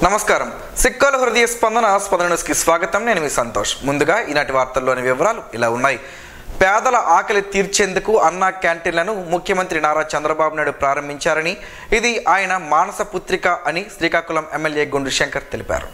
నమస్కారం. సిక్కాల హృదయ స్పందన న్యూస్కి స్వాగతం. నేను మీ సంతోష్. ముందుగా ఈనాటి వార్తల్లోని వివరాలు ఇలా ఉన్నాయి. పేదల ఆకలి తీర్చేందుకు అన్నా క్యాంటీన్లను ముఖ్యమంత్రి నారా చంద్రబాబు నాయుడు ప్రారంభించారని, ఇది ఆయన మానస పుత్రిక అని శ్రీకాకుళం ఎమ్మెల్యే గుండు శంకర్ తెలిపారు.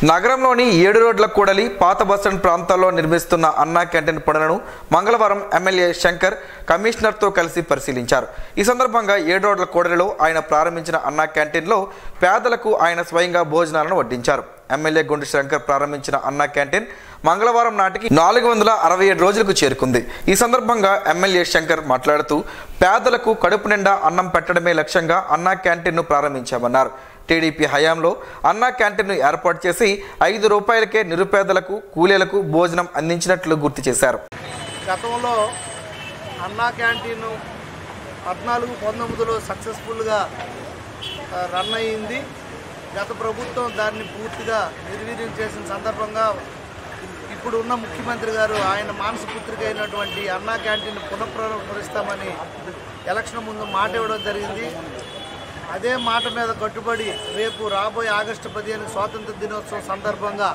నగరంలోని 7 రోడ్ల కూడలి పాత బస్టాండ్ ప్రాంతాల్లో నిర్మిస్తున్న అన్నా క్యాంటీన్ పనులను మంగళవారం ఎమ్మెల్యే శంకర్ కమిషనర్తో కలిసి పరిశీలించారు. ఈ సందర్భంగా 7 రోడ్ల కూడలిలో ఆయన ప్రారంభించిన అన్నా క్యాంటీన్లో పేదలకు ఆయన స్వయంగా భోజనాలను వడ్డించారు. ఎమ్మెల్యే గుండు శంకర్ ప్రారంభించిన అన్నా క్యాంటీన్ మంగళవారం నాటికి 467 రోజులకు చేరుకుంది. ఈ సందర్భంగా ఎమ్మెల్యే శంకర్ మాట్లాడుతూ, పేదలకు కడుపు నిండా అన్నం పెట్టడమే లక్ష్యంగా అన్నా క్యాంటీన్ను ప్రారంభించామన్నారు. టీడీపీ హయాంలో అన్నా క్యాంటీన్ను ఏర్పాటు చేసి 5 రూపాయలకే నిరుపేదలకు, కూలీలకు భోజనం అందించినట్లు గుర్తు చేశారు. గతంలో అన్నా క్యాంటీన్ 14-19లో సక్సెస్ఫుల్గా రన్ అయ్యింది. గత ప్రభుత్వం దాన్ని పూర్తిగా నిర్వీర్యం చేసిన సందర్భంగా ఇప్పుడు ఉన్న ముఖ్యమంత్రి గారు ఆయన మానస పుత్రిక అయినటువంటి అన్నా క్యాంటీన్ పునఃప్రారంభిస్తామని ఎలక్షన్ ముందు మాట ఇవ్వడం జరిగింది. అదే మాట మీద కట్టుబడి రేపు రాబోయే ఆగస్టు 15 స్వాతంత్ర దినోత్సవం సందర్భంగా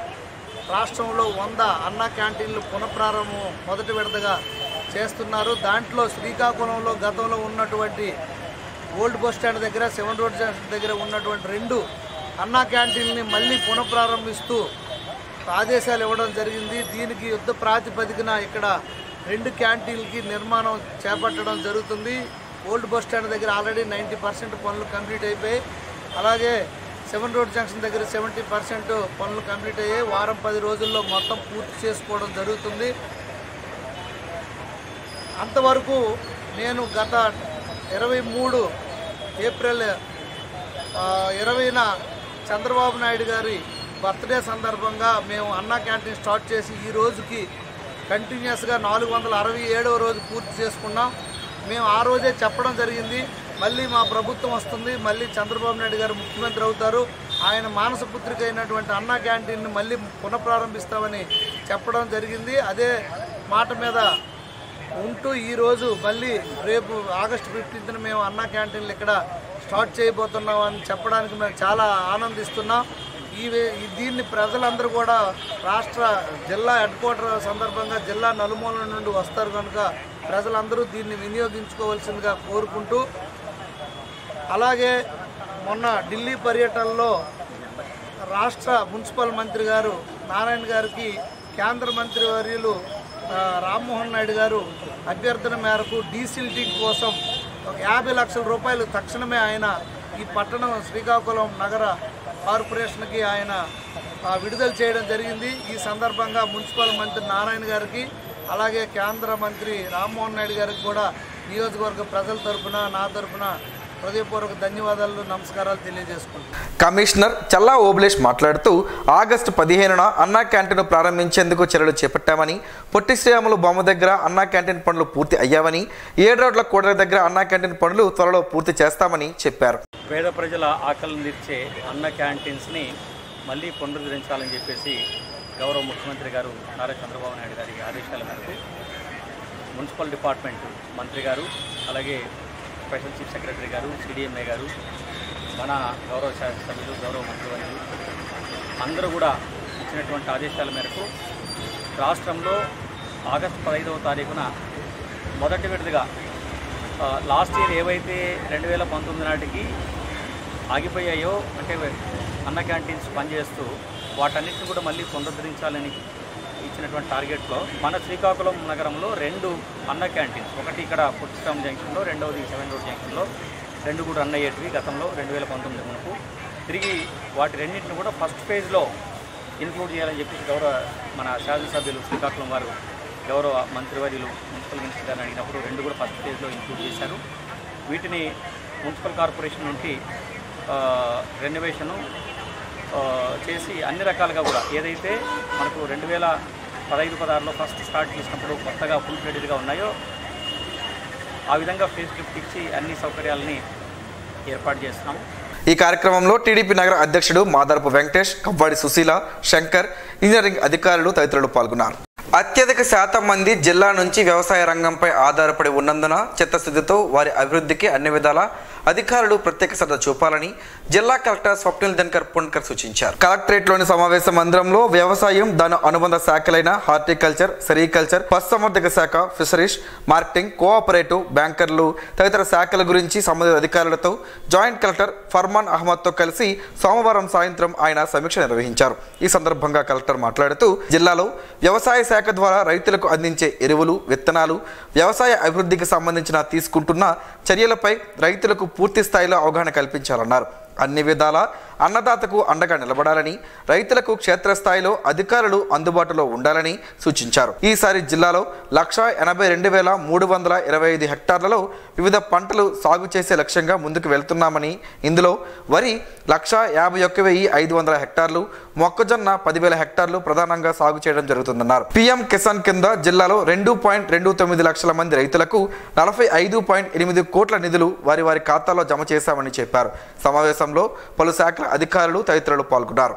రాష్ట్రంలో 100 అన్నా క్యాంటీన్లు పునఃప్రారంభం మొదటి విడతగా చేస్తున్నారు. దాంట్లో శ్రీకాకుళంలో గతంలో ఉన్నటువంటి ఓల్డ్ బస్ స్టాండ్ దగ్గర 7 రోడ్ దగ్గర ఉన్నటువంటి 2 అన్నా క్యాంటీన్ని మళ్ళీ పునఃప్రారంభిస్తూ ఆదేశాలు ఇవ్వడం జరిగింది. దీనికి యుద్ధ ప్రాతిపదికన ఇక్కడ 2 క్యాంటీన్లకి నిర్మాణం చేపట్టడం జరుగుతుంది. ఓల్డ్ బస్ స్టాండ్ దగ్గర ఆల్రెడీ 90% పనులు కంప్లీట్ అయిపోయాయి. అలాగే 7 రోడ్ జంక్షన్ దగ్గర 70% పనులు కంప్లీట్ అయ్యాయి. వారం 10 రోజుల్లో మొత్తం పూర్తి చేసుకోవడం జరుగుతుంది. అంతవరకు నేను గత 23 ఏప్రిల్ 20న చంద్రబాబు నాయుడు గారి బర్త్డే సందర్భంగా మేము అన్నా క్యాంటీన్ స్టార్ట్ చేసి ఈ రోజుకి కంటిన్యూస్గా 467వ రోజు పూర్తి చేసుకున్నాం. మేము ఆ రోజే చెప్పడం జరిగింది, మళ్ళీ మా ప్రభుత్వం వస్తుంది, మళ్ళీ చంద్రబాబు నాయుడు గారు ముఖ్యమంత్రి అవుతారు, ఆయన మానస పుత్రిక అయినటువంటి అన్నా క్యాంటీన్ని మళ్ళీ పునఃప్రారంభిస్తామని చెప్పడం జరిగింది. అదే మాట మీద ఉంటూ ఈరోజు మళ్ళీ రేపు ఆగస్టు 15న మేము అన్నా క్యాంటీన్లు ఇక్కడ స్టార్ట్ చేయబోతున్నాం అని చెప్పడానికి మేము చాలా ఆనందిస్తున్నాం. దీన్ని ప్రజలందరూ కూడా రాష్ట్ర జిల్లా హెడ్ క్వార్టర్ సందర్భంగా జిల్లా నలుమూలల నుండి వస్తారు కనుక ప్రజలందరూ దీన్ని వినియోగించుకోవాల్సిందిగా కోరుకుంటూ, అలాగే మొన్న ఢిల్లీ పర్యటనలో రాష్ట్ర మున్సిపల్ మంత్రి గారు నారాయణ గారికి కేంద్ర మంత్రి వర్యులు రామ్మోహన్ నాయుడు గారు అభ్యర్థన మేరకు డీసిల్టింగ్ కోసం 50 లక్షల రూపాయలు తక్షణమే ఆయన ఈ పట్టణం శ్రీకాకుళం నగర కార్పొరేషన్కి ఆయన విడుదల చేయడం జరిగింది. ఈ సందర్భంగా మున్సిపల్ మంత్రి నారాయణ గారికి అలాగే కేంద్ర మంత్రి రామ్మోహన్ నాయుడు గారికి కూడా నియోజకవర్గ ప్రజల తరఫున నా తరఫున హృదయపూర్వక ధన్యవాదాలు, నమస్కారాలు తెలియజేసుకుంటాను. కమిషనర్ చల్లా ఓబులేష్ మాట్లాడుతూ, ఆగస్టు 15న అన్నా క్యాంటీన్ ప్రారంభించేందుకు చర్యలు చేపట్టామని, పొట్టి శ్రీరాములు బొమ్మ దగ్గర అన్నా క్యాంటీన్ పనులు పూర్తి అయ్యావని, 7 రోడ్ల కూడల దగ్గర అన్నా క్యాంటీన్ పనులు త్వరలో పూర్తి చేస్తామని చెప్పారు. పేద ప్రజల ఆకలిని తీర్చే అన్న క్యాంటీన్స్ని మళ్ళీ పునరుద్ధరించాలని చెప్పేసి గౌరవ ముఖ్యమంత్రి గారు నారా చంద్రబాబు నాయుడు గారి ఆదేశాల మేరకు మున్సిపల్ డిపార్ట్మెంట్ మంత్రి గారు, అలాగే స్పెషల్ చీఫ్ సెక్రటరీ గారు, సిడిఎంఏ గారు, మన గౌరవ శాసనసభ్యులు, గౌరవ మంత్రివర్యులు అందరూ కూడా ఇచ్చినటువంటి ఆదేశాల మేరకు రాష్ట్రంలో ఆగస్టు 15వ తారీఖున మొదటి విడతగా లాస్ట్ ఇయర్ ఏవైతే 2019 నాటికి ఆగిపోయాయో, అంటే అన్న క్యాంటీన్స్ పనిచేస్తూ వాటన్నిటిని కూడా మళ్ళీ పునరుద్ధరించాలని ఇచ్చినటువంటి టార్గెట్లో మన శ్రీకాకుళం నగరంలో 2 అన్న క్యాంటీన్స్, ఒకటి ఇక్కడ పుట్టిస్టామ్ జంక్షన్లో, రెండవది 7 రోడ్ జంక్షన్లో 2 కూడా రన్ అయ్యేటివి గతంలో 2019 మునుపు. తిరిగి వాటి రెండింటిని కూడా ఫస్ట్ ఫేజ్లో ఇన్క్లూడ్ చేయాలని చెప్పేసి గౌరవ మన శాసనసభ్యులు శ్రీకాకుళం వారు గౌరవ మంత్రివర్యులు మున్సిపల్ మినిస్టర్ గారిని అడిగినప్పుడు 2 కూడా ఫస్ట్ ఫేజ్లో ఇంక్లూడ్ చేశారు. వీటిని మున్సిపల్ కార్పొరేషన్ నుండి రెనోవేషను చేసి అన్ని రకాలుగా కూడా ఏదైతే మనకు 2015-16లో ఫస్ట్ స్టార్ట్ చేసినప్పుడు కొత్తగా ఫుల్ ఫ్లెడ్జ్డ్గా ఉన్నాయో ఆ విధంగా ఫేస్ లిఫ్ట్ ఇచ్చి అన్ని సౌకర్యాలని ఏర్పాటు చేస్తున్నాము. ఈ కార్యక్రమంలో టీడీపీ నగర అధ్యక్షుడు మాదారపు వెంకటేష్, కవ్వాడి సుశీల, శంకర్, ఇంజనీరింగ్ అధికారులు తదితరులు పాల్గొన్నారు. అత్యధిక శాతం మంది జిల్లా నుంచి వ్యవసాయ రంగంపై ఆధారపడి ఉన్నందున చిత్తశుద్ధితో వారి అభివృద్ధికి అన్ని విధాలా అధికారులు ప్రత్యేక శ్రద్ధ చూపాలని జిల్లా కలెక్టర్ స్వప్నిల్ దినకర్ పుణ్కర్ సూచించారు. కలెక్టరేట్లోని సమావేశ మందిరంలో వ్యవసాయం, దాని అనుబంధ శాఖలైన హార్టికల్చర్, సెరికల్చర్, పశుసంవర్ధక శాఖ, ఫిషరీస్, మార్కెటింగ్, కోఆపరేటివ్, బ్యాంకర్లు తదితర శాఖల గురించి సంబంధిత అధికారులతో జాయింట్ కలెక్టర్ ఫర్మాన్ అహ్మద్తో కలిసి సోమవారం సాయంత్రం ఆయన సమీక్ష నిర్వహించారు. ఈ సందర్భంగా కలెక్టర్ మాట్లాడుతూ జిల్లాలో వ్యవసాయ శాఖ ద్వారా రైతులకు అందించే ఎరువులు, విత్తనాలు, వ్యవసాయ అభివృద్ధికి సంబంధించిన తీసుకుంటున్న చర్యలపై రైతులకు పూర్తి స్థాయిలో అవగాహన కల్పించాలన్నారు. అన్ని విధాల అన్నదాతకు అండగా నిలబడాలని, రైతులకు క్షేత్రస్థాయిలో అధికారులు అందుబాటులో ఉండాలని సూచించారు. ఈసారి జిల్లాలో 182,325 హెక్టార్లలో వివిధ పంటలు సాగు చేసే లక్ష్యంగా ముందుకు వెళ్తున్నామని, ఇందులో వరి 151,500 హెక్టార్లు, మొక్కజొన్న 10,000 హెక్టార్లు ప్రధానంగా సాగు చేయడం జరుగుతుందన్నారు. పీఎం కిసాన్ కింద జిల్లాలో 2.29 లక్షల మంది రైతులకు 45.8 కోట్ల నిధులు వారి వారి ఖాతాలో జమ చేశామని చెప్పారు. సమావేశంలో పలు శాఖల అధికారులు తదితరులు పాల్గొన్నారు.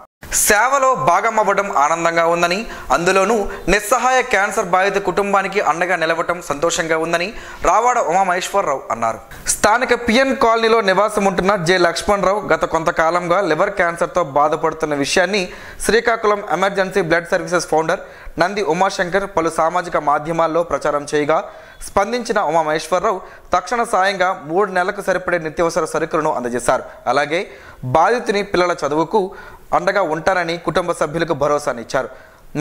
సేవలో భాగమవ్వడం ఆనందంగా ఉందని, అందులోనూ నిస్సహాయ క్యాన్సర్ బాధిత కుటుంబానికి అండగా నిలవటం సంతోషంగా ఉందని రావాడ ఉమామహేశ్వరరావు అన్నారు. స్థానిక పిఎన్ కాలనీలో నివాసం ఉంటున్న జె లక్ష్మణరావు గత కొంతకాలంగా లివర్ క్యాన్సర్తో బాధపడుతున్న విషయాన్ని Srikakulam emergency blood services founder Nandi Umashankar పలు సామాజిక మాధ్యమాల్లో ప్రచారం చేయగా స్పందించిన ఉమామహేశ్వరరావు తక్షణ సాయంగా 3 నెలలకు సరిపడే నిత్యావసర సరుకులను అందజేశారు. అలాగే బాధితుని పిల్లల చదువుకు అండగా ఉంటారని కుటుంబ సభ్యులకు భరోసానిచ్చారు.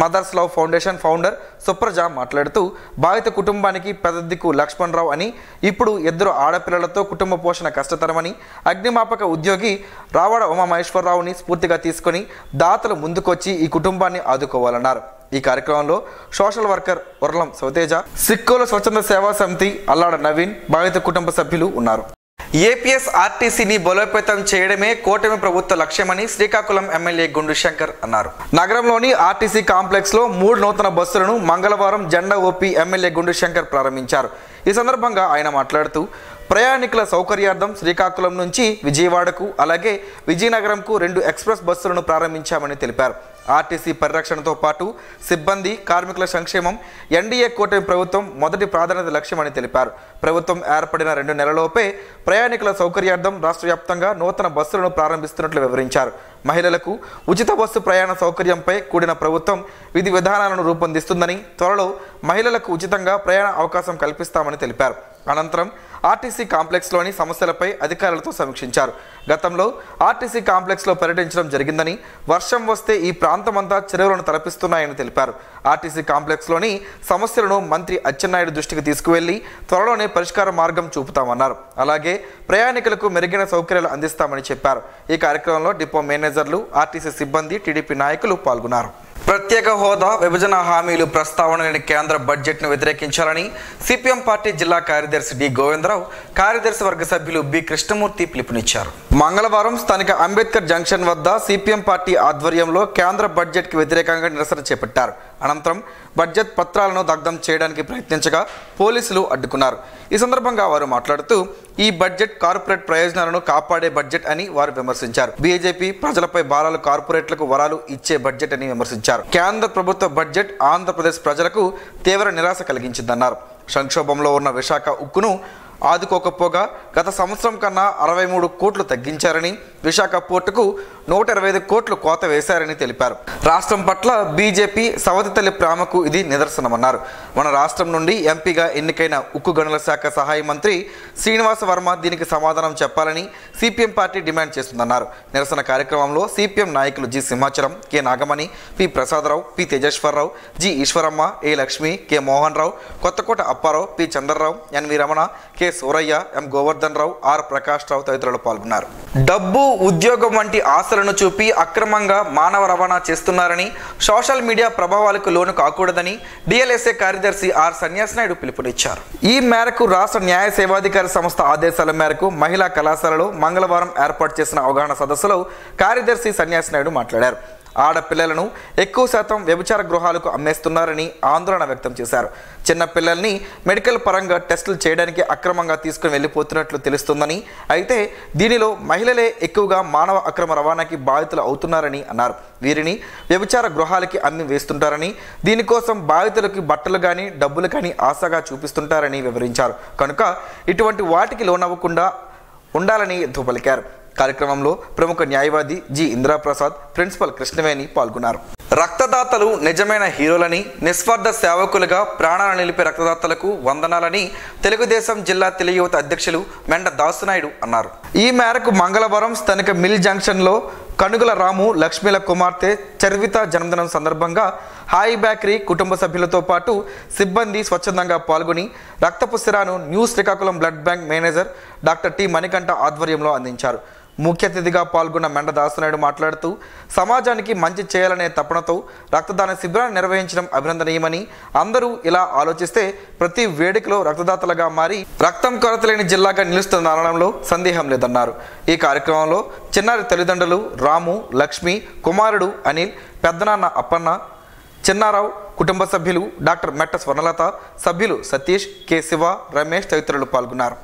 Mother's love foundation founder Supraja మాట్లాడుతూ బాధిత కుటుంబానికి పెద్ద దిక్కు లక్ష్మణరావు అని, ఇప్పుడు 2 ఆడపిల్లలతో కుటుంబ పోషణ కష్టతరమని, అగ్నిమాపక ఉద్యోగి రావాడ ఉమామహేశ్వరరావుని స్ఫూర్తిగా తీసుకొని దాతలు ముందుకొచ్చి ఈ కుటుంబాన్ని ఆదుకోవాలన్నారు. ఈ కార్యక్రమంలో సోషల్ వర్కర్ ఉర్లం సౌతేజ, సిక్కోల స్వచ్ఛంద సేవా సమితి అల్లాడ నవీన్, బాధిత కుటుంబ సభ్యులు ఉన్నారు. ఏపీఎస్ ఆర్టీసీని బలోపేతం చేయడమే కూటమి ప్రభుత్వ లక్ష్యమని శ్రీకాకుళం ఎమ్మెల్యే గుండు శంకర్ అన్నారు. నగరంలోని ఆర్టీసీ కాంప్లెక్స్ లో 3 నూతన బస్సులను మంగళవారం జెండా ఊపి ఎమ్మెల్యే గుండు శంకర్ ప్రారంభించారు. ఈ సందర్భంగా ఆయన మాట్లాడుతూ ప్రయాణికుల సౌకర్యార్థం శ్రీకాకుళం నుంచి విజయవాడకు, అలాగే విజయనగరంకు 2 ఎక్స్ప్రెస్ బస్సులను ప్రారంభించామని తెలిపారు. ఆర్టీసీ పరిరక్షణతో పాటు సిబ్బంది, కార్మికుల సంక్షేమం ఎన్డీఏ కూటమి ప్రభుత్వం మొదటి ప్రాధాన్యత లక్ష్యమని తెలిపారు. ప్రభుత్వం ఏర్పడిన 2 నెలలలోపే ప్రయాణికుల సౌకర్యార్థం రాష్ట్ర వ్యాప్తంగా నూతన బస్సులను ప్రారంభిస్తున్నట్లు వివరించారు. మహిళలకు ఉచిత బస్సు ప్రయాణ సౌకర్యంపై కూడిన ప్రభుత్వం విధి విధానాలను రూపొందిస్తుందని, త్వరలో మహిళలకు ఉచితంగా ప్రయాణ అవకాశం కల్పిస్తామని తెలిపారు. అనంతరం ఆర్టీసీ కాంప్లెక్స్లోని సమస్యలపై అధికారులతో సమీక్షించారు. గతంలో ఆర్టీసీ కాంప్లెక్స్లో పర్యటించడం జరిగిందని, వర్షం వస్తే ఈ ప్రాంతమంతా చెరువులను తలపిస్తున్నాయని తెలిపారు. ఆర్టీసీ కాంప్లెక్స్లోని సమస్యలను మంత్రి అచ్చెన్నాయుడు దృష్టికి తీసుకువెళ్లి త్వరలోనే పరిష్కార మార్గం చూపుతామన్నారు. అలాగే ప్రయాణికులకు మెరుగైన సౌకర్యాలు అందిస్తామని చెప్పారు. ఈ కార్యక్రమంలో డిపో మేనేజర్లు, ఆర్టీసీ సిబ్బంది, టీడీపీ నాయకులు పాల్గొన్నారు. ప్రత్యేక హోదా, విభజన హామీలు ప్రస్తావన లేని కేంద్ర బడ్జెట్ను వ్యతిరేకించాలని సిపిఎం పార్టీ జిల్లా కార్యదర్శి డి గోవిందరావు, కార్యదర్శి వర్గ సభ్యులు బి కృష్ణమూర్తి పిలుపునిచ్చారు. మంగళవారం స్థానిక అంబేద్కర్ జంక్షన్ వద్ద సిపిఎం పార్టీ ఆధ్వర్యంలో కేంద్ర బడ్జెట్కి వ్యతిరేకంగా నిరసన చేపట్టారు. అనంతరం బడ్జెట్ పత్రాలను దగ్ధం చేయడానికి ప్రయత్నించగా పోలీసులు అడ్డుకున్నారు. ఈ సందర్భంగా వారు మాట్లాడుతూ ఈ బడ్జెట్ కార్పొరేట్ ప్రయోజనాలను కాపాడే బడ్జెట్ అని వారు విమర్శించారు. బీజేపీ ప్రజలపై భారాలు, కార్పొరేట్లకు వరాలు ఇచ్చే బడ్జెట్ అని విమర్శించారు. కేంద్ర ప్రభుత్వ బడ్జెట్ ఆంధ్రప్రదేశ్ ప్రజలకు తీవ్ర నిరాశ కలిగించిందన్నారు. సంక్షోభంలో ఉన్న విశాఖ ఉక్కును ఆదుకోకపోగా గత సంవత్సరం కన్నా 63 కోట్లు తగ్గించారని, విశాఖ పోర్టుకు 125 కోట్లు కోత వేశారని తెలిపారు. రాష్ట్రం పట్ల బీజేపీ సవతి తల్లి ప్రేమకు ఇది నిదర్శనమన్నారు. మన రాష్ట్రం నుండి ఎంపీగా ఎన్నికైన ఉక్కు గనుల శాఖ సహాయ మంత్రి శ్రీనివాస వర్మ దీనికి సమాధానం చెప్పాలని సిపిఎం పార్టీ డిమాండ్ చేస్తుందన్నారు. నిరసన కార్యక్రమంలో సిపిఎం నాయకులు G Simhachalam, K Nagamani, P Prasadarao, P Tejeswararao, G Eswaramma, A Lakshmi, K Mohan Rao, Kothakota Apparao, P Chandrarao, NV Ramana, K Suraiah, M Govardhan Rao, R Prakash Rao తదితరులు పాల్గొన్నారు. డబ్బు, ఉద్యోగం వంటి ఆశలను చూపి అక్రమంగా మానవ రవాణా చేస్తున్నారని, సోషల్ మీడియా ప్రభావాలకు లోను కాకూడదని డిఎల్ఎస్ఏ కార్యదర్శి ఆర్ సన్యాసి నాయుడు పిలుపునిచ్చారు. ఈ మేరకు రాష్ట్ర న్యాయ సేవాధికారి సంస్థ ఆదేశాల మేరకు మహిళా కళాశాలలో మంగళవారం ఏర్పాటు చేసిన అవగాహన సదస్సులో కార్యదర్శి సన్యాసి నాయుడు మాట్లాడారు. ఆడపిల్లలను ఎక్కువ శాతం వ్యభిచార గృహాలకు అమ్మేస్తున్నారని ఆందోళన వ్యక్తం చేశారు. చిన్న పిల్లల్ని మెడికల్ పరంగా టెస్టులు చేయడానికి అక్రమంగా తీసుకుని వెళ్ళిపోతున్నట్లు తెలుస్తుందని, అయితే దీనిలో మహిళలే ఎక్కువగా మానవ అక్రమ రవాణాకి బాధితులు అవుతున్నారని అన్నారు. వీరిని వ్యభిచార గృహాలకి అమ్మి వేస్తుంటారని, దీనికోసం బాధితులకి బట్టలు కానీ డబ్బులు కానీ ఆశగా చూపిస్తుంటారని వివరించారు. కనుక ఇటువంటి వాటికి లోనవ్వకుండా ఉండాలని ధూపలికారు. కార్యక్రమంలో ప్రముఖ న్యాయవాది జి ఇందిరాప్రసాద్, ప్రిన్సిపల్ కృష్ణవేణి పాల్గొన్నారు. రక్తదాతలు నిజమైన హీరోలని, నిస్వార్థ సేవకులుగా ప్రాణాలు నిలిపే రక్తదాతలకు వందనాలని తెలుగుదేశం జిల్లా తెలుగుయువత అధ్యక్షులు మెండ దాసునాయుడు అన్నారు. ఈ మేరకు మంగళవారం స్థానిక మిల్ జంక్షన్లో కనుగుల రాము లక్ష్మీల కుమార్తె చర్విత జన్మదినం సందర్భంగా హాయ్ బేకరీ కుటుంబ సభ్యులతో పాటు సిబ్బంది స్వచ్ఛందంగా పాల్గొని రక్తపు సిరాను new Srikakulam blood bank manager doctor T Manikanta ఆధ్వర్యంలో అందించారు. ముఖ్య అతిథిగా పాల్గొన్న మెండ దాసునాయుడు మాట్లాడుతూ సమాజానికి మంచి చేయాలనే తపనతో రక్తదాన శిబిరాన్ని నిర్వహించడం అభినందనీయమని, అందరూ ఇలా ఆలోచిస్తే ప్రతి వేడుకలో రక్తదాతలుగా మారి రక్తం కొరత లేని జిల్లాగా నిలుస్తుందనడంలో సందేహం లేదన్నారు. ఈ కార్యక్రమంలో చిన్నారి తల్లిదండ్రులు రాము, లక్ష్మి, కుమారుడు అనిల్, పెద్దనాన్న అప్పన్న, చిన్నారావు, కుటుంబ సభ్యులు డాక్టర్ మెట్ట స్వర్ణలత, సభ్యులు సతీష్, కె శివ, రమేష్ తదితరులు పాల్గొన్నారు.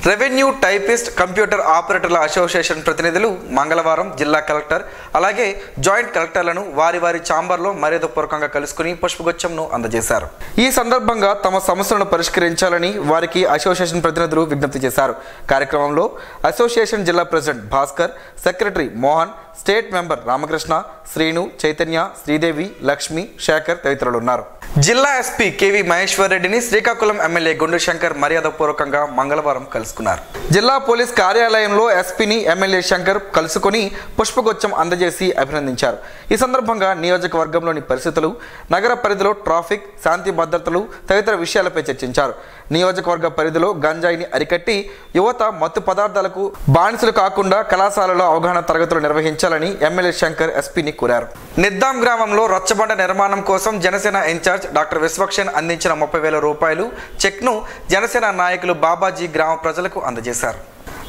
రెవెన్యూ టైపిస్ట్ కంప్యూటర్ ఆపరేటర్ల అసోసియేషన్ ప్రతినిధులు మంగళవారం జిల్లా కలెక్టర్ అలాగే జాయింట్ కలెక్టర్లను వారి వారి ఛాంబర్లో మర్యాదపూర్వకంగా కలుసుకుని పుష్పగుచ్చంను అందజేశారు. ఈ సందర్భంగా తమ సమస్యలను పరిష్కరించాలని వారికి అసోసియేషన్ ప్రతినిధులు విజ్ఞప్తి చేశారు. కార్యక్రమంలో అసోసియేషన్ జిల్లా president Bhaskar, secretary Mohan, state member Ramakrishna, Srinu, Chaitanya, Sridevi, Lakshmi, Shekhar తదితరులు ఉన్నారు. జిల్లా ఎస్పీ కేవి మహేశ్వర్ రెడ్డిని శ్రీకాకుళం ఎమ్మెల్యే గుండు శంకర్ మర్యాదపూర్వకంగా మంగళవారం కలుసుకున్నారు. జిల్లా పోలీస్ కార్యాలయంలో ఎస్పీని ఎమ్మెల్యే శంకర్ కలుసుకుని పుష్పగుచ్చం అందజేసి అభినందించారు. ఈ సందర్భంగా నియోజకవర్గంలోని పరిస్థితులు, నగర పరిధిలో ట్రాఫిక్, శాంతి భద్రతలు తదితర విషయాలపై చర్చించారు. నియోజకవర్గ పరిధిలో గంజాయిని అరికట్టి యువత మత్తు పదార్థాలకు బానిసలు కాకుండా కళాశాలలో అవగాహన తరగతులు నిర్వహించాలని ఎమ్మెల్యే శంకర్ ఎస్పీని కోరారు. నిద్దాం గ్రామంలో రచ్చబండ నిర్మాణం కోసం జనసేన ఇన్ఛార్జ్ డాక్టర్ విశ్వక్సేన్ అందించిన 30,000 రూపాయలు చెక్ను జనసేన నాయకులు బాబాజీ గ్రామ ప్రజలకు అందజేశారు.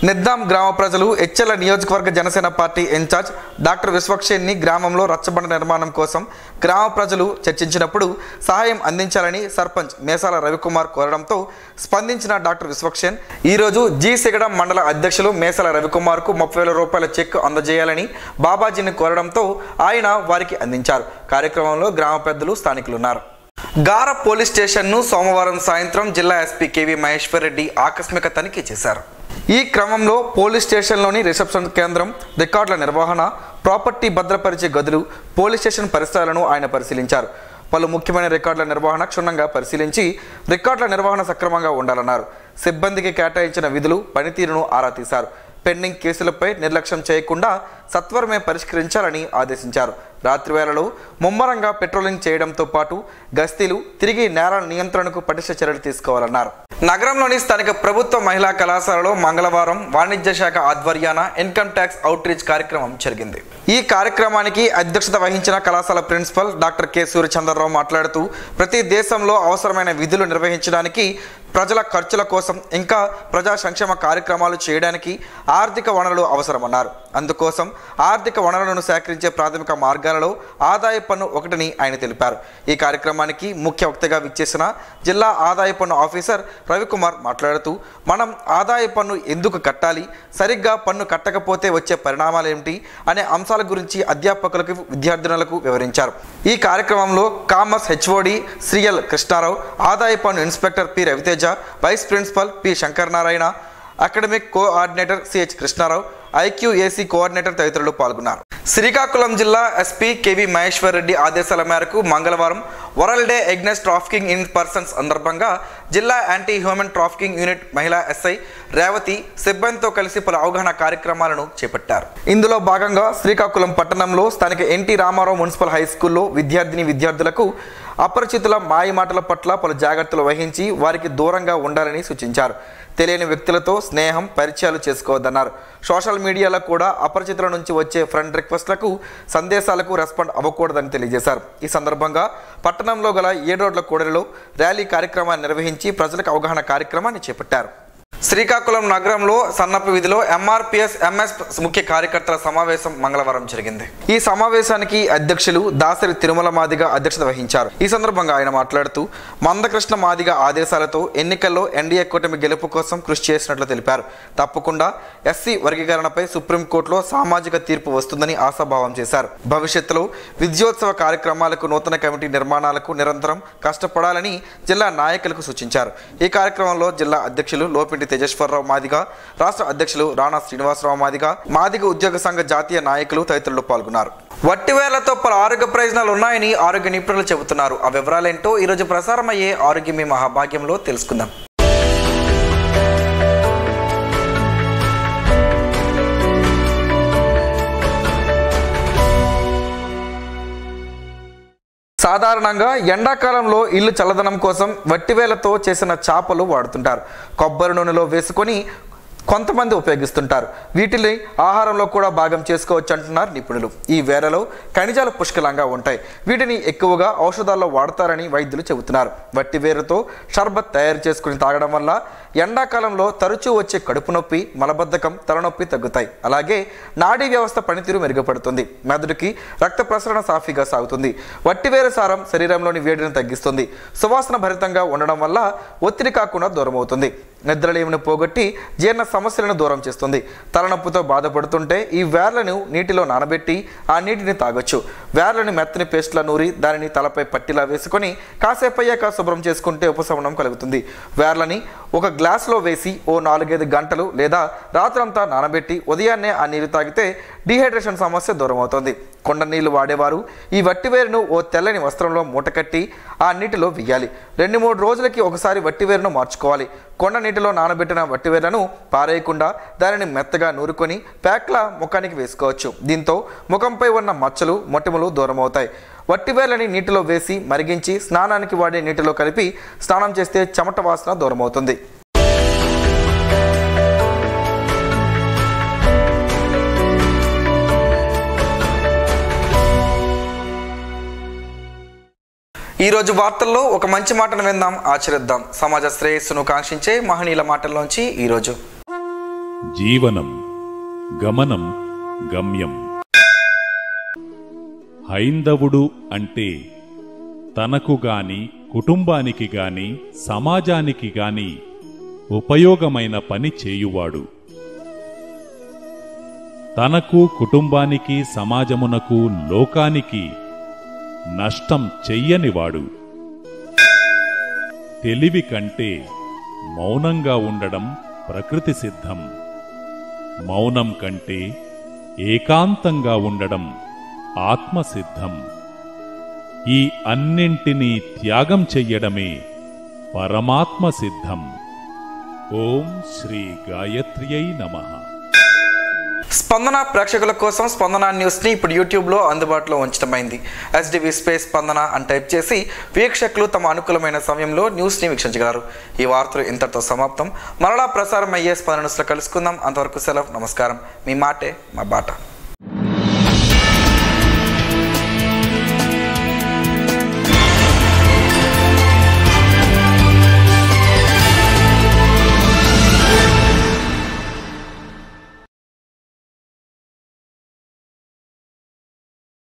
నిద్దాం గ్రామ ప్రజలు ఎచ్చెల నియోజకవర్గ జనసేన పార్టీ ఇన్ఛార్జ్ డాక్టర్ విశ్వక్సేన్ని గ్రామంలో రచ్చబండ నిర్మాణం కోసం గ్రామ ప్రజలు చర్చించినప్పుడు సహాయం అందించాలని సర్పంచ్ మేసాల రవికుమార్ కోరడంతో స్పందించిన డాక్టర్ విశ్వక్సేన్ ఈరోజు జి సిగడం మండల అధ్యక్షులు మేసాల రవికుమార్కు 30,000 రూపాయల చెక్ అందజేయాలని బాబాజీని కోరడంతో ఆయన వారికి అందించారు. కార్యక్రమంలో గ్రామ పెద్దలు, స్థానికులున్నారు. గార పోలీస్ స్టేషన్ను సోమవారం సాయంత్రం జిల్లా ఎస్పీ కేవి మహేశ్వర్ రెడ్డి ఆకస్మిక తనిఖీ చేశారు. ఈ క్రమంలో పోలీస్ స్టేషన్లోని రిసెప్షన్ కేంద్రం, రికార్డుల నిర్వహణ, ప్రాపర్టీ భద్రపరిచే గదులు, పోలీస్ స్టేషన్ పరిసరాలను ఆయన పరిశీలించారు. పలు ముఖ్యమైన రికార్డుల నిర్వహణ క్షుణ్ణంగా పరిశీలించి రికార్డుల నిర్వహణ సక్రమంగా ఉండాలన్నారు. సిబ్బందికి కేటాయించిన విధులు, పనితీరును ఆరా తీశారు. పెండింగ్ కేసులపై నిర్లక్ష్యం చేయకుండా సత్వరమే పరిష్కరించాలని ఆదేశించారు. రాత్రి వేళలో ముమ్మరంగా పెట్రోలింగ్ చేయడంతో పాటు గస్తీలు, తిరిగి నేరాల నియంత్రణకు పటిష్ట చర్యలు తీసుకోవాలన్నారు. నగరంలోని స్థానిక ప్రభుత్వ మహిళా కళాశాలలో మంగళవారం వాణిజ్య శాఖ ఆధ్వర్యాన ఇన్కమ్ ట్యాక్స్ అవుట్ రీచ్ కార్యక్రమం జరిగింది. ఈ కార్యక్రమానికి అధ్యక్షత వహించిన కళాశాల ప్రిన్సిపల్ డాక్టర్ కె సూర్యచంద్రరావు మాట్లాడుతూ ప్రతి దేశంలో అవసరమైన విధులు నిర్వహించడానికి, ప్రజల ఖర్చుల కోసం ఇంకా ప్రజా సంక్షేమ కార్యక్రమాలు చేయడానికి ఆర్థిక వనరులు అవసరమన్నారు. అందుకోసం ఆర్థిక వనరులను సేకరించే ప్రాథమిక మార్గాలలో ఆదాయ పన్ను ఒకటిని ఆయన తెలిపారు. ఈ కార్యక్రమానికి ముఖ్య వక్తగా విచ్చేసిన జిల్లా ఆదాయ పన్ను ఆఫీసర్ రవికుమార్ మాట్లాడుతూ మనం ఆదాయ పన్ను ఎందుకు కట్టాలి, సరిగ్గా పన్ను కట్టకపోతే వచ్చే పరిణామాలు ఏమిటి అనే అంశాల గురించి అధ్యాపకులకు, విద్యార్థినులకు వివరించారు. ఈ కార్యక్రమంలో కామర్స్ హెచ్ఓడి శ్రీఎల్ కృష్ణారావు, ఆదాయ పన్ను inspector P Raviteja, vice principal P Shankaranarayana, academic coordinator CH Krishnarao, IQAC coordinator తదితరులు పాల్గొన్నారు. శ్రీకాకుళం జిల్లా ఎస్పీ కేవి మహేశ్వర్ రెడ్డి ఆదేశాల మేరకు మంగళవారం world day against trafficking in persons సందర్భంగా జిల్లా యాంటీ హ్యూమన్ ట్రాఫికింగ్ యూనిట్ మహిళా ఎస్ఐ రేవతి సిబ్బందితో కలిసి పలు అవగాహన కార్యక్రమాలను చేపట్టారు. ఇందులో భాగంగా శ్రీకాకుళం పట్టణంలో స్థానిక ఎన్టీ రామారావు మున్సిపల్ హై స్కూల్లో విద్యార్థులకు అపరిచితుల మాయమాటల పట్ల పలు జాగ్రత్తలు వహించి వారికి దూరంగా ఉండాలని సూచించారు. తెలియని వ్యక్తులతో స్నేహం, పరిచయాలు చేసుకోవద్దన్నారు. సోషల్ మీడియాలో కూడా అపరిచితుల నుంచి వచ్చే ఫ్రెండ్ రిక్వెస్ట్లకు, సందేశాలకు రెస్పాండ్ అవ్వకూడదని తెలియజేశారు. ఈ సందర్భంగా పట్టణంలో గల 7 రోడ్ల కూడలిలో ర్యాలీ కార్యక్రమాన్ని నిర్వహించి ప్రజలకు అవగాహన కార్యక్రమాన్ని చేపట్టారు. శ్రీకాకుళం నగరంలో సన్నపు వీధిలో ఎంఆర్పిఎస్ ఎంఎస్ ముఖ్య కార్యకర్తల సమావేశం మంగళవారం జరిగింది. ఈ సమావేశానికి అధ్యక్షులు దాసరి తిరుమల మాదిగ అధ్యక్షత వహించారు. ఈ సందర్భంగా ఆయన మాట్లాడుతూ మందకృష్ణ మాదిగ ఆదేశాలతో ఎన్నికల్లో ఎన్డీఏ కూటమి గెలుపు కోసం కృషి చేసినట్లు తెలిపారు. తప్పకుండా ఎస్సీ వర్గీకరణపై సుప్రీంకోర్టులో సామాజిక తీర్పు వస్తుందని ఆశాభావం చేశారు. భవిష్యత్తులో విద్యోత్సవ కార్యక్రమాలకు, నూతన కమిటీ నిర్మాణాలకు నిరంతరం కష్టపడాలని జిల్లా నాయకులకు సూచించారు. ఈ కార్యక్రమంలో జిల్లా అధ్యక్షులు లోపింటి తేజేశ్వరరావు మాదిగ, రాష్ట్ర అధ్యక్షులు రాణా శ్రీనివాసరావు మాదిగ ఉద్యోగ సంఘ జాతీయ నాయకులు తదితరులు పాల్గొన్నారు. వట్టివేళ్లతో పలు ఆరోగ్య ప్రయోజనాలు ఉన్నాయని ఆరోగ్య నిపుణులు చెబుతున్నారు. ఆ వివరాలేంటో ఈరోజు ప్రసారమయ్యే ఆరోగ్యమే మహాభాగ్యంలో తెలుసుకుందాం. సాధారణంగా ఎండాకాలంలో ఇల్లు చల్లదనం కోసం వట్టివేలతో చేసిన చాపలు వాడుతుంటారు. కొబ్బరి నూనెలో వేసుకొని కొంతమంది ఉపయోగిస్తుంటారు. వీటిని ఆహారంలో కూడా భాగం చేసుకోవచ్చు అంటున్నారు నిపుణులు. ఈ వేలలో ఖనిజాలు పుష్కలంగా ఉంటాయి. వీటిని ఎక్కువగా ఔషధాల్లో వాడతారని వైద్యులు చెబుతున్నారు. వట్టి వేరుతో షర్బత్ తయారు చేసుకుని తాగడం వల్ల ఎండాకాలంలో తరచూ వచ్చే కడుపు నొప్పి, మలబద్ధకం, తలనొప్పి తగ్గుతాయి. అలాగే నాడీ వ్యవస్థ పనితీరు మెరుగుపడుతుంది. మెదడుకి రక్త ప్రసరణ సాఫీగా సాగుతుంది. వట్టివేరు సారం శరీరంలోని వేడిని తగ్గిస్తుంది. సువాసన భరితంగా ఉండడం వల్ల ఒత్తిడి కాకుండా దూరం అవుతుంది. నిద్రలేమిని పోగొట్టి జీర్ణ సమస్యలను దూరం చేస్తుంది. తలనొప్పితో బాధపడుతుంటే ఈ వేర్లను నీటిలో నానబెట్టి ఆ నీటిని తాగొచ్చు. వేర్లను మెత్తని పేస్ట్లా నూరి దానిని తలపై పట్టిలా వేసుకొని కాసేపు అయ్యాక శుభ్రం చేసుకుంటే ఉపశమనం కలుగుతుంది. వేర్లని ఒక గ్లాసులో వేసి ఓ 4-5 గంటలు లేదా రాత్రంతా నానబెట్టి ఉదయాన్నే ఆ నీరు తాగితే డీహైడ్రేషన్ సమస్య దూరం అవుతుంది. కొండ నీళ్లు వాడేవారు ఈ వట్టివేరును ఓ తెల్లని వస్త్రంలో మూటకట్టి ఆ నీటిలో వెయ్యాలి. 2-3 రోజులకి ఒకసారి వట్టివేరును మార్చుకోవాలి. కొండ నీటిలో నానబెట్టిన వట్టివేర్లను పారేయకుండా దానిని మెత్తగా నూరుకొని ప్యాక్లా ముఖానికి వేసుకోవచ్చు. దీంతో ముఖంపై ఉన్న మచ్చలు, మొటిమలు దూరం అవుతాయి. వట్టివేర్లని నీటిలో వేసి మరిగించి స్నానానికి వాడే నీటిలో కలిపి స్నానం చేస్తే చెమట వాసన దూరం అవుతుంది. ఈ రోజు వార్తల్లో ఒక మంచి మాటను విందాం, ఆచరిద్దాం. సమాజ శ్రేయస్సును కాంక్షించే మహనీయుల మాటల్లోంచి ఈరోజు. జీవనం గమనం గమ్యం. హైందవుడు అంటే తనకు గాని, కుటుంబానికి గాని, సమాజానికి గాని ఉపయోగమైన పని చేయువాడు. తనకు, కుటుంబానికి, సమాజమునకు, లోకానికి నష్టం చెయ్యనివాడు. తెలివి కంటే మౌనంగా ఉండడం ప్రకృతి సిద్ధం. మౌనం కంటే ఏకాంతంగా ఉండడం ఆత్మసిద్ధం. ఈ అన్నింటినీ త్యాగం చెయ్యడమే పరమాత్మ సిద్ధం. ఓం శ్రీ గాయత్ర్యై నమః. స్పందన ప్రేక్షకుల కోసం స్పందన న్యూస్ని ఇప్పుడు యూట్యూబ్లో అందుబాటులో ఉంచడమైంది. SDV స్పేస్ స్పందన అని టైప్ చేసి వీక్షకులు తమ అనుకూలమైన సమయంలో న్యూస్ని వీక్షించగలరు. ఈ వార్తలు ఇంతటితో సమాప్తం. మరలా ప్రసారం అయ్యే స్పందన న్యూస్లో కలుసుకుందాం. అంతవరకు సెలవు. నమస్కారం. మీ మాటే మా బాట.